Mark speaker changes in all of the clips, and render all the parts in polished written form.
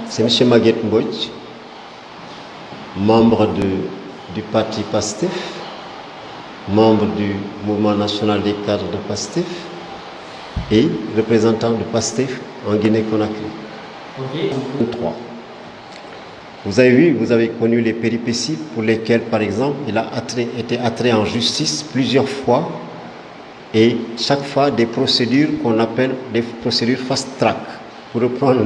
Speaker 1: C'est M. Maguette Mbodj, membre du parti PASTEF, membre du mouvement national des cadres de PASTEF et représentant de PASTEF en Guinée-Conakry. Okay. 3. Vous avez vu, vous avez connu les péripéties pour lesquelles, par exemple, il a été attrait en justice plusieurs fois et chaque fois des procédures qu'on appelle des procédures fast-track, pour reprendre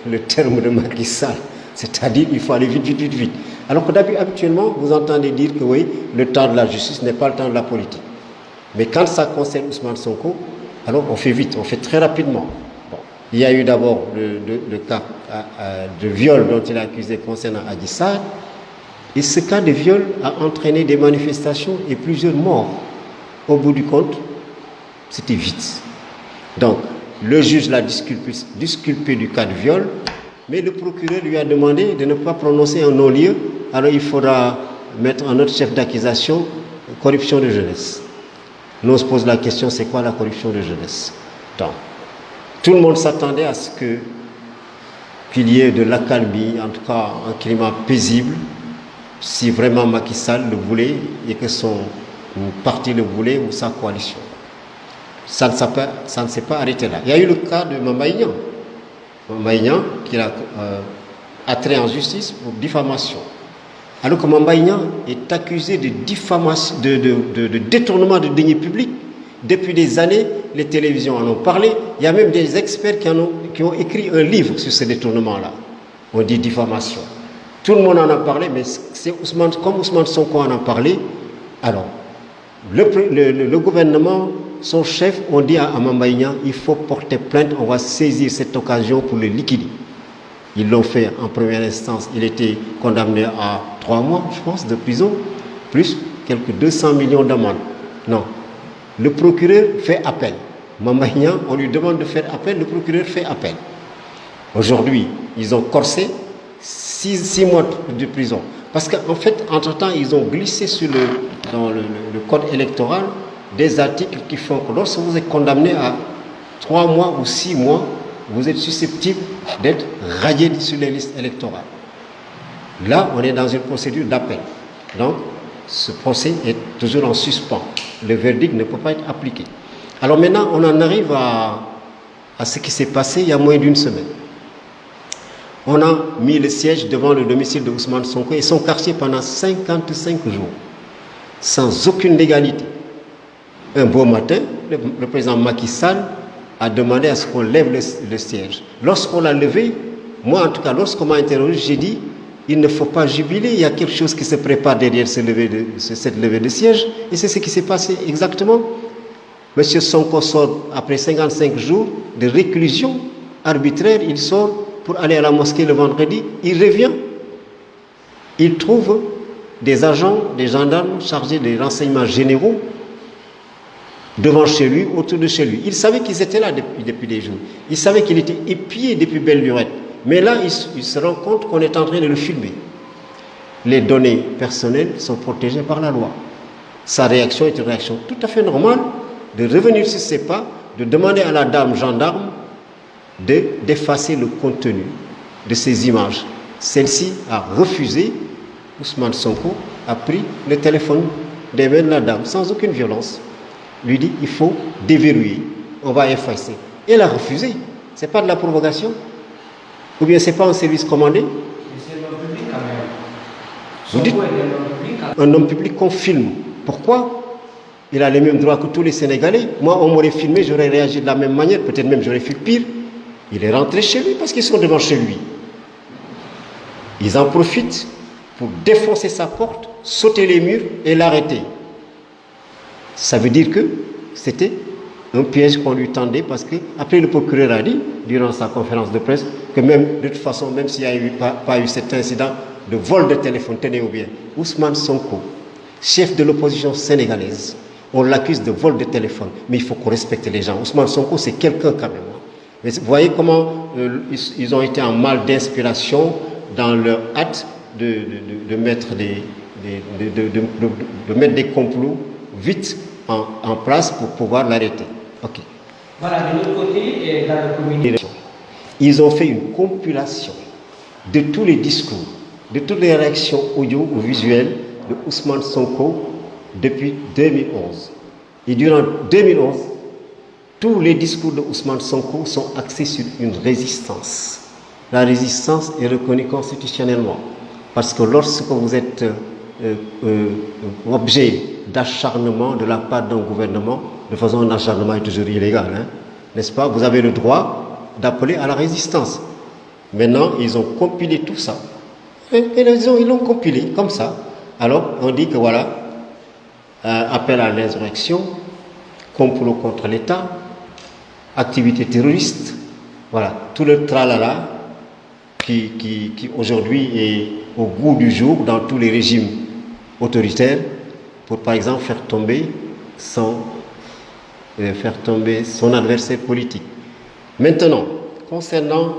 Speaker 1: le terme de Macky Sall. C'est-à-dire qu'il faut aller vite, vite, vite, vite. Alors que habituellement, vous entendez dire que oui, le temps de la justice n'est pas le temps de la politique. Mais quand ça concerne Ousmane Sonko, alors on fait vite, on fait très rapidement. Bon. Il y a eu d'abord le cas de viol dont il est accusé concernant Adji Sarr. Et ce cas de viol a entraîné des manifestations et plusieurs morts. Au bout du compte, c'était vite. Donc, le juge l'a disculpé du cas de viol, mais le procureur lui a demandé de ne pas prononcer un non-lieu. Alors il faudra mettre en notre chef d'accusation corruption de jeunesse. Nous on se pose la question, c'est quoi la corruption de jeunesse? Donc, tout le monde s'attendait à ce qu'il y ait de l'accalmie, en tout cas un climat paisible, si vraiment Macky Sall le voulait et que son parti le voulait ou sa coalition. Ça ne s'est pas arrêté là. Il y a eu le cas de Mamaïnian. Mamaïnian qui a attrait en justice pour diffamation. Alors que Mamaïnian est accusé de diffamation, de détournement de deniers publics. Depuis des années, les télévisions en ont parlé. Il y a même des experts qui ont écrit un livre sur ce détournement-là. On dit diffamation. Tout le monde en a parlé, mais c'est comme Ousmane Sonko en a parlé. Alors, le gouvernement, son chef, on dit à Mamaïnian, il faut porter plainte, on va saisir cette occasion pour le liquider. Ils l'ont fait en première instance. Il était condamné à 3 mois, je pense, de prison, plus quelques 200 millions d'amende. Non. Le procureur fait appel. Mamaïnian, on lui demande de faire appel, le procureur fait appel. Aujourd'hui, ils ont corsé 6 mois de prison. Parce qu'en fait, entre-temps, ils ont glissé dans le code électoral des articles qui font que lorsque vous êtes condamné à 3 mois ou 6 mois, vous êtes susceptible d'être radié sur les listes électorales. Là, on est dans une procédure d'appel. Donc, ce procès est toujours en suspens. Le verdict ne peut pas être appliqué. Alors maintenant, on en arrive à ce qui s'est passé il y a moins d'une semaine. On a mis le siège devant le domicile de Ousmane Sonko et son quartier pendant 55 jours, sans aucune légalité. Un beau matin, le président Macky Sall a demandé à ce qu'on lève le siège. Lorsqu'on l'a levé, moi en tout cas, lorsqu'on m'a interrogé, j'ai dit, il ne faut pas jubiler, il y a quelque chose qui se prépare derrière cette levée de siège, et c'est ce qui s'est passé exactement. M. Sonko sort après 55 jours de réclusion arbitraire, il sort pour aller à la mosquée le vendredi, il revient, il trouve des agents, des gendarmes chargés des renseignements généraux devant chez lui, autour de chez lui. Il savait qu'ils étaient là depuis des jours. Il savait qu'il était épié depuis belle lurette. Mais là, il se rend compte qu'on est en train de le filmer. Les données personnelles sont protégées par la loi. Sa réaction est une réaction tout à fait normale de revenir sur ses pas, de demander à la dame gendarme d'effacer le contenu de ces images. Celle-ci a refusé. Ousmane Sonko a pris le téléphone des mains de la dame sans aucune violence. Lui dit, il faut déverrouiller, on va effacer. Et elle a refusé. Ce n'est pas de la provocation? Ou bien ce n'est pas un service commandé?
Speaker 2: C'est un homme public quand même.
Speaker 1: Vous dites, un homme public qu'on filme. Pourquoi? Il a les mêmes droits que tous les Sénégalais. Moi, on m'aurait filmé, j'aurais réagi de la même manière, peut-être même j'aurais fait pire. Il est rentré chez lui parce qu'ils sont devant chez lui. Ils en profitent pour défoncer sa porte, sauter les murs et l'arrêter. Ça veut dire que c'était un piège qu'on lui tendait parce que, après le procureur a dit, durant sa conférence de presse, que même, de toute façon, même s'il n'y a pas eu cet incident de vol de téléphone, tenez-vous bien, Ousmane Sonko, chef de l'opposition sénégalaise, on l'accuse de vol de téléphone, mais il faut qu'on respecte les gens. Ousmane Sonko, c'est quelqu'un quand même. Mais vous voyez comment ils ont été en mal d'inspiration dans leur hâte de mettre des complots vite en place pour pouvoir l'arrêter. Ok.
Speaker 2: Voilà, de l'autre côté, dans le communiqué.
Speaker 1: Ils ont fait une compilation de tous les discours, de toutes les réactions audio ou visuelles de Ousmane Sonko depuis 2011. Et durant 2011, tous les discours de Ousmane Sonko sont axés sur une résistance. La résistance est reconnue constitutionnellement. Parce que lorsque vous êtes objet d'acharnement de la part d'un gouvernement, de toute façon, un acharnement est toujours illégal, hein, n'est-ce pas? Vous avez le droit d'appeler à la résistance. Maintenant, ils ont compilé tout ça. Et ils l'ont compilé comme ça. Alors, on dit que voilà, appel à l'insurrection, complot contre l'État, activité terroriste, voilà, tout le tralala qui aujourd'hui est au goût du jour dans tous les régimes autoritaires pour, par exemple, faire tomber son adversaire politique. Maintenant, concernant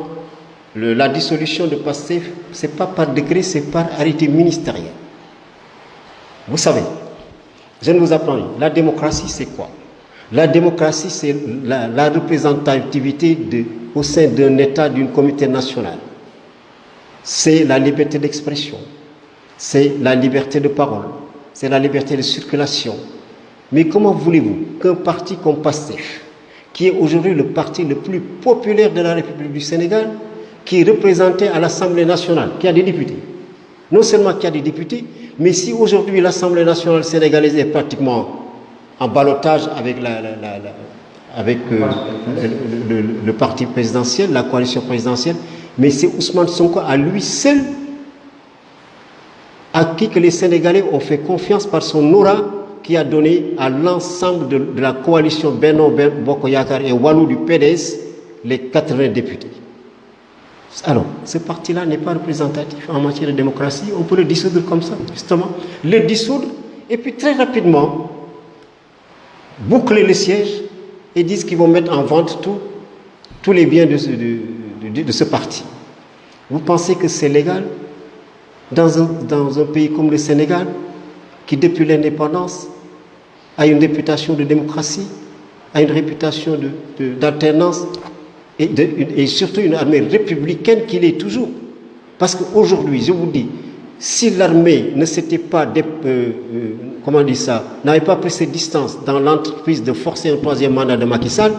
Speaker 1: la dissolution de PASTEF, ce n'est pas par décret, c'est par arrêté ministériel. Vous savez, je ne vous apprends rien. La démocratie, c'est quoi? La démocratie, c'est la représentativité au sein d'un État, d'une communauté nationale. C'est la liberté d'expression, c'est la liberté de parole, c'est la liberté de circulation. Mais comment voulez-vous qu'un parti comme PASTEF, qui est aujourd'hui le parti le plus populaire de la République du Sénégal, qui est représenté à l'Assemblée nationale, qui a des députés, non seulement qui a des députés, mais si aujourd'hui l'Assemblée nationale sénégalaise est pratiquement en ballottage avec le parti présidentiel, la coalition présidentielle, mais c'est Ousmane Sonko à lui seul à qui que les Sénégalais ont fait confiance par son aura qui a donné à l'ensemble de la coalition Benno Bokk Yakaar et Wallu du PDS les 80 députés. Alors, ce parti-là n'est pas représentatif en matière de démocratie, on peut le dissoudre comme ça, justement. Le dissoudre, et puis très rapidement, boucler le siège et disent qu'ils vont mettre en vente tous les biens de ce parti. Vous pensez que c'est légal dans un pays comme le Sénégal, qui depuis l'indépendance a une réputation de démocratie, a une réputation d'alternance et surtout une armée républicaine qu'il est toujours. Parce qu'aujourd'hui, je vous dis, si l'armée ne s'était pas, n'avait pas pris ses distances dans l'entreprise de forcer un troisième mandat de Macky Sall,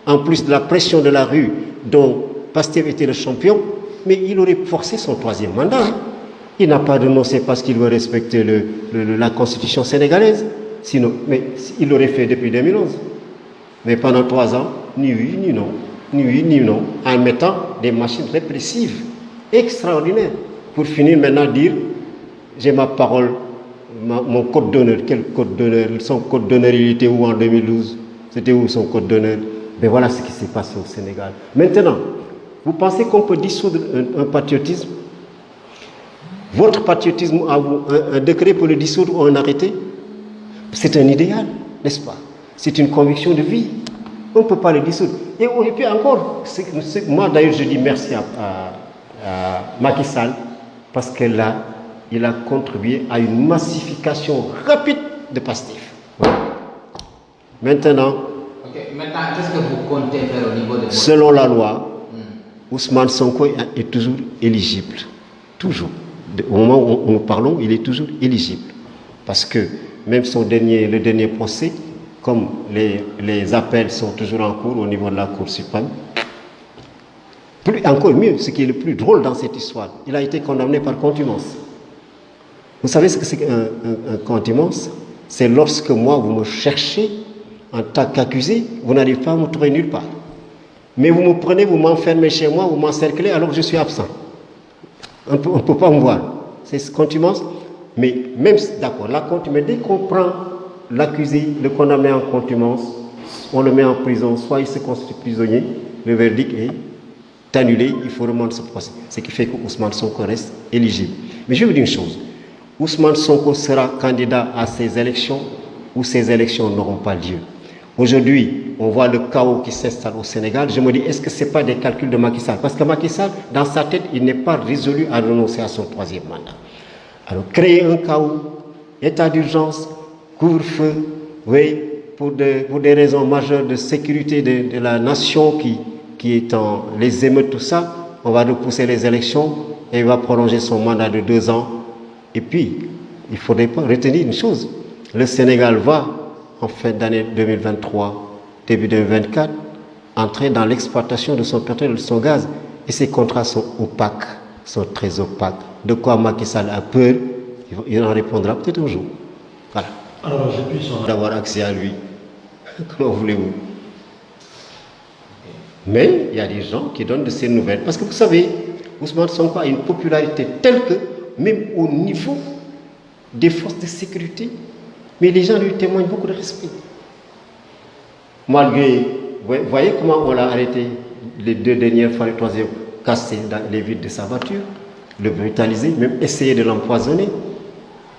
Speaker 1: en plus de la pression de la rue dont Pastef était le champion, mais il aurait forcé son troisième mandat. Il n'a pas renoncé parce qu'il veut respecter la constitution sénégalaise. Sinon, mais il l'aurait fait depuis 2011. Mais pendant 3 ans, ni oui, ni non. Ni oui, ni non. En mettant des machines répressives extraordinaires. Pour finir maintenant dire, j'ai ma parole, mon code d'honneur. Quel code d'honneur? Son code d'honneur, il était où en 2012? C'était où son code d'honneur? Mais voilà ce qui s'est passé au Sénégal. Maintenant, vous pensez qu'on peut dissoudre un patriotisme? Votre patriotisme a un décret pour le dissoudre ou un arrêté? C'est un idéal, n'est-ce pas? C'est une conviction de vie. On ne peut pas le dissoudre. Et puis encore, moi d'ailleurs je dis merci à Macky Sall parce que là, il a contribué à une massification rapide de Pastef. Voilà. Maintenant,
Speaker 2: qu'est-ce que vous comptez faire au niveau de votre...
Speaker 1: Selon la loi, Ousmane Sonko est toujours éligible. Toujours. Au moment où nous parlons, il est toujours éligible. Parce que même le dernier procès, comme les appels sont toujours en cours au niveau de la Cour suprême, encore mieux, ce qui est le plus drôle dans cette histoire, il a été condamné par contumace. Vous savez ce que c'est qu'un contumace? C'est lorsque moi, vous me cherchez en tant qu'accusé, vous n'arrivez pas à me trouver nulle part. Mais vous me prenez, vous m'enfermez chez moi, vous m'encerclez alors que je suis absent. On ne peut pas me voir. C'est contumace. Mais même, d'accord, mais dès qu'on prend l'accusé, le condamné en contumace, on le met en prison, soit il se constitue prisonnier, le verdict est annulé, il faut remonter ce procès. Ce qui fait que Ousmane Sonko reste éligible. Mais je vais vous dire une chose, Ousmane Sonko sera candidat à ces élections ou ces élections n'auront pas lieu. Aujourd'hui, on voit le chaos qui s'installe au Sénégal. Je me dis, est-ce que ce n'est pas des calculs de Macky Sall? Parce que Macky Sall, dans sa tête, il n'est pas résolu à renoncer à son troisième mandat. Alors, créer un chaos, état d'urgence, couvre-feu, oui, pour des raisons majeures de sécurité de la nation qui est en les émeutes, tout ça, on va repousser les élections et il va prolonger son mandat de 2 ans. Et puis, il ne faudrait pas retenir une chose. Le Sénégal va, en fin d'année 2023, début 2024, entrer dans l'exploitation de son pétrole et de son gaz. Et ces contrats sont opaques, sont très opaques. De quoi Macky Sall a peur, il en répondra peut-être un jour. Voilà.
Speaker 3: Alors, je puis
Speaker 1: d'avoir accès à lui. Comment voulez-vous? Mais il y a des gens qui donnent de ces nouvelles. Parce que vous savez, Ousmane Sonko a une popularité telle que, même au niveau des forces de sécurité, mais les gens lui témoignent beaucoup de respect. Malgré, vous voyez comment on l'a arrêté les 2 dernières fois, le 3e, cassé dans les vitres de sa voiture, le brutaliser, même essayer de l'empoisonner.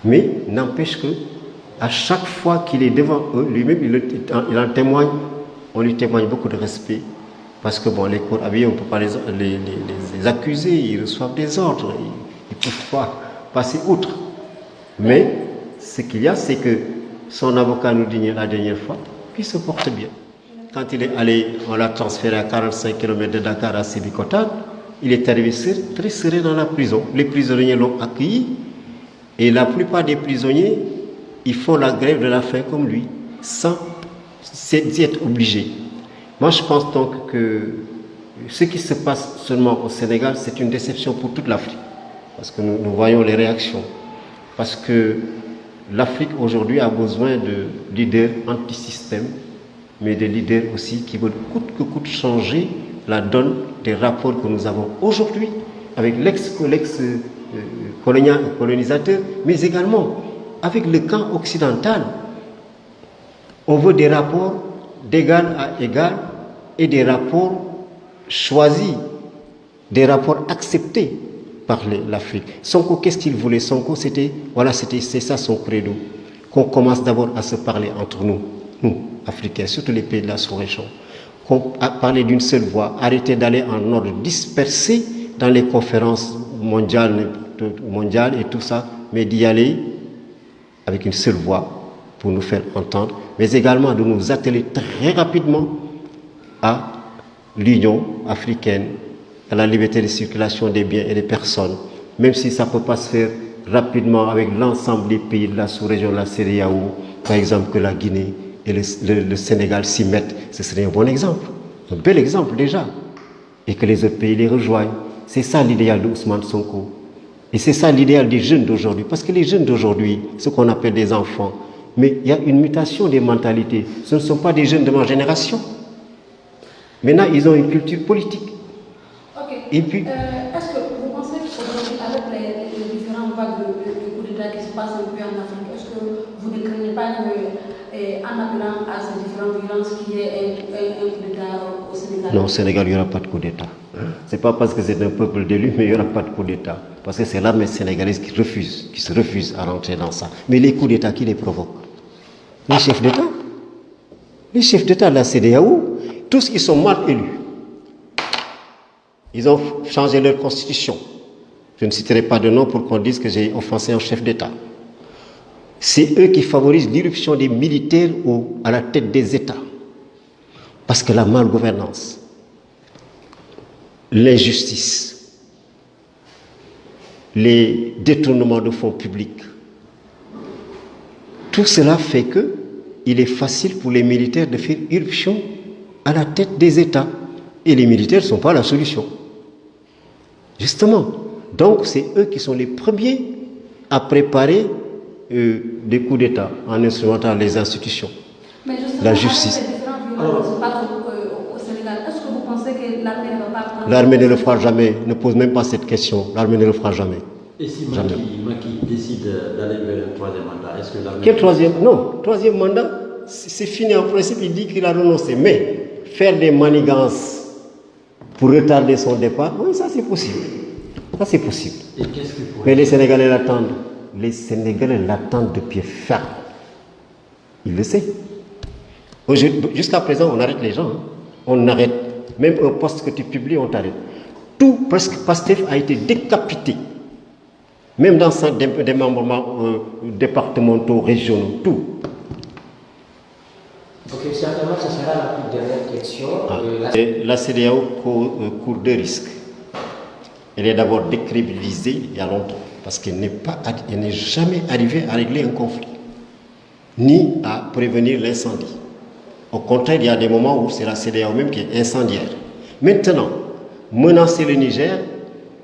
Speaker 1: Mais n'empêche que, à chaque fois qu'il est devant eux, lui-même, il en témoigne, on lui témoigne beaucoup de respect. Parce que bon, les cours habillés, on ne peut pas les accuser, ils reçoivent des ordres, ils ne peuvent pas passer outre. Mais ce qu'il y a, c'est que son avocat nous dit la dernière fois qu'il se porte bien. Quand il est allé, on l'a transféré à 45 km de Dakar à Sébikotane, il est arrivé très serré dans la prison. Les prisonniers l'ont accueilli et la plupart des prisonniers, ils font la grève de la faim comme lui, sans y être obligés. Moi, je pense donc que ce qui se passe seulement au Sénégal, c'est une déception pour toute l'Afrique. Parce que nous voyons les réactions. Parce que l'Afrique aujourd'hui a besoin de leaders anti-système, mais de leaders aussi qui veulent coûte que coûte changer la donne des rapports que nous avons aujourd'hui avec l'ex-colonisateur, mais également avec le camp occidental. On veut des rapports d'égal à égal et des rapports choisis, des rapports acceptés par l'Afrique. Sonko, qu'est-ce qu'il voulait? Sonko, c'est ça son credo. Qu'on commence d'abord à se parler entre nous, Africains, surtout les pays de la sous-région. Qu'on parle d'une seule voix, arrêter d'aller en ordre dispersé dans les conférences mondiales et tout ça, mais d'y aller avec une seule voix pour nous faire entendre, mais également de nous atteler très rapidement à l'Union africaine, à la liberté de circulation des biens et des personnes, même si ça ne peut pas se faire rapidement avec l'ensemble des pays de la sous-région, la CEDEAO, par exemple que la Guinée et le Sénégal s'y mettent, ce serait un bon exemple, un bel exemple déjà, et que les autres pays les rejoignent. C'est ça l'idéal d'Ousmane Sonko. Et c'est ça l'idéal des jeunes d'aujourd'hui, parce que les jeunes d'aujourd'hui, ce qu'on appelle des enfants, mais il y a une mutation des mentalités. Ce ne sont pas des jeunes de ma génération. Maintenant, ils ont une culture politique.
Speaker 4: Ok.
Speaker 1: Et puis,
Speaker 4: est-ce que vous pensez qu'avec les différentes vagues de coups d'État qui se passent un peu en Afrique, est-ce que vous ne craignez pas qu'en appelant à ces différentes violences qu'il y ait un coup d'État au Sénégal?
Speaker 1: Non, au Sénégal, il n'y aura pas de coup d'État. Ce n'est pas parce que c'est un peuple d'élu, mais il n'y aura pas de coup d'État. Parce que c'est l'armée sénégalaise qui se refuse à rentrer dans ça. Mais les coups d'État, qui les provoquent? Les chefs d'État. Les chefs d'État de la CEDEAO, tous ils sont mal élus. Ils ont changé leur constitution. Je ne citerai pas de nom pour qu'on dise que j'ai offensé un chef d'État. C'est eux qui favorisent l'irruption des militaires à la tête des États. Parce que la malgouvernance, l'injustice, les détournements de fonds publics, tout cela fait qu'il est facile pour les militaires de faire irruption à la tête des États. Et les militaires ne sont pas la solution. Justement. Donc, c'est eux qui sont les premiers à préparer des coups d'État en instrumentant les institutions.
Speaker 4: Mais justement,
Speaker 1: la justice.
Speaker 4: Avec ces différentes violences qui se passent au Sénégal, est-ce que vous pensez que l'armée ne va pas prendre...
Speaker 1: L'armée ne le fera jamais. Ne pose même pas cette question. L'armée ne le fera jamais.
Speaker 3: Et si Macky décide d'aller vers un troisième mandat, est-ce que l'armée...
Speaker 1: Quel troisième? Non, troisième mandat, c'est fini en principe, il dit qu'il a renoncé. Mais faire des manigances pour retarder son départ, oui, ça c'est possible. Ça c'est possible.
Speaker 3: Et qu'est-ce qu'il pourrait...
Speaker 1: Mais les Sénégalais l'attendent. Les Sénégalais l'attendent de pied ferme. Il le sait. Jusqu'à présent, on arrête les gens. Hein. On arrête. Même un poste que tu publies, on t'arrête. Tout, presque, Pastef a été décapité. Même dans des démembrements départementaux, régionaux, tout.
Speaker 5: Ok, certainement, ce sera la toute dernière question.
Speaker 1: La CEDEAO court deux risques. Elle est d'abord décrédibilisée il y a longtemps, parce qu'elle n'est jamais arrivée à régler un conflit, ni à prévenir l'incendie. Au contraire, il y a des moments où c'est la CEDEAO même qui est incendiaire. Maintenant, menacer le Niger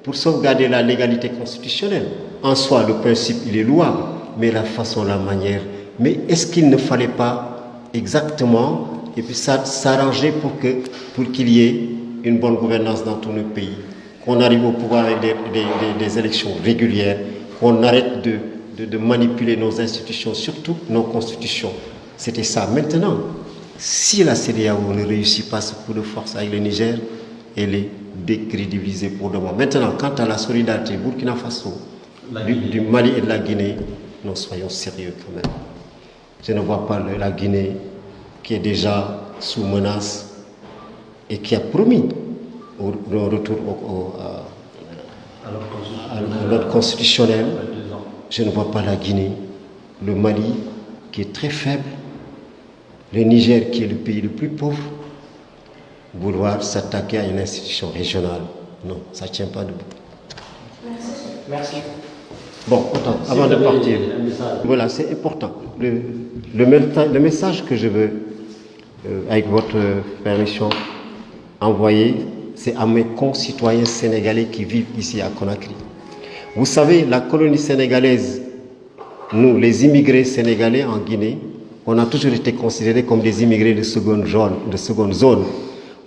Speaker 1: pour sauvegarder la légalité constitutionnelle, en soi, le principe, il est louable, mais la façon, la manière. Mais est-ce qu'il ne fallait pas exactement et puis s'arranger pour qu'il y ait une bonne gouvernance dans tous nos pays, qu'on arrive au pouvoir avec des élections régulières, qu'on arrête de manipuler nos institutions, surtout nos constitutions. C'était ça. Maintenant, si la CEDEAO ne réussit pas ce coup de force avec le Niger, elle est décrédibilisée pour le moment. Maintenant, quant à la solidarité Burkina Faso, du Mali et de la Guinée, nous soyons sérieux quand même. Je ne vois pas la Guinée qui est déjà sous menace et qui a promis le retour à l'ordre constitutionnel. Je ne vois pas la Guinée, le Mali qui est très faible, le Niger qui est le pays le plus pauvre, vouloir s'attaquer à une institution régionale. Non, ça ne tient pas debout.
Speaker 5: Merci.
Speaker 1: Bon, attends, avant de partir, voilà, c'est important. Le message que je veux, avec votre permission, envoyer, c'est à mes concitoyens sénégalais qui vivent ici à Conakry. Vous savez, la colonie sénégalaise, nous, les immigrés sénégalais en Guinée, on a toujours été considérés comme des immigrés de seconde zone.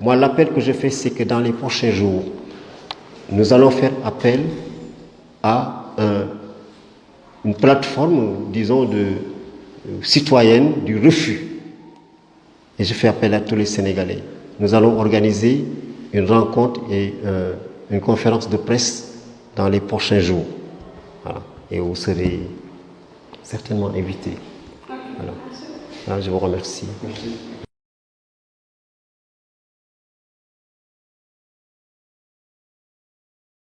Speaker 1: Moi, l'appel que je fais, c'est que dans les prochains jours, nous allons faire appel à une plateforme, disons, citoyenne du refus. Et je fais appel à tous les Sénégalais. Nous allons organiser une rencontre et une conférence de presse dans les prochains jours. Voilà. Et vous serez certainement invités. Voilà. Alors, je vous remercie.
Speaker 3: Merci.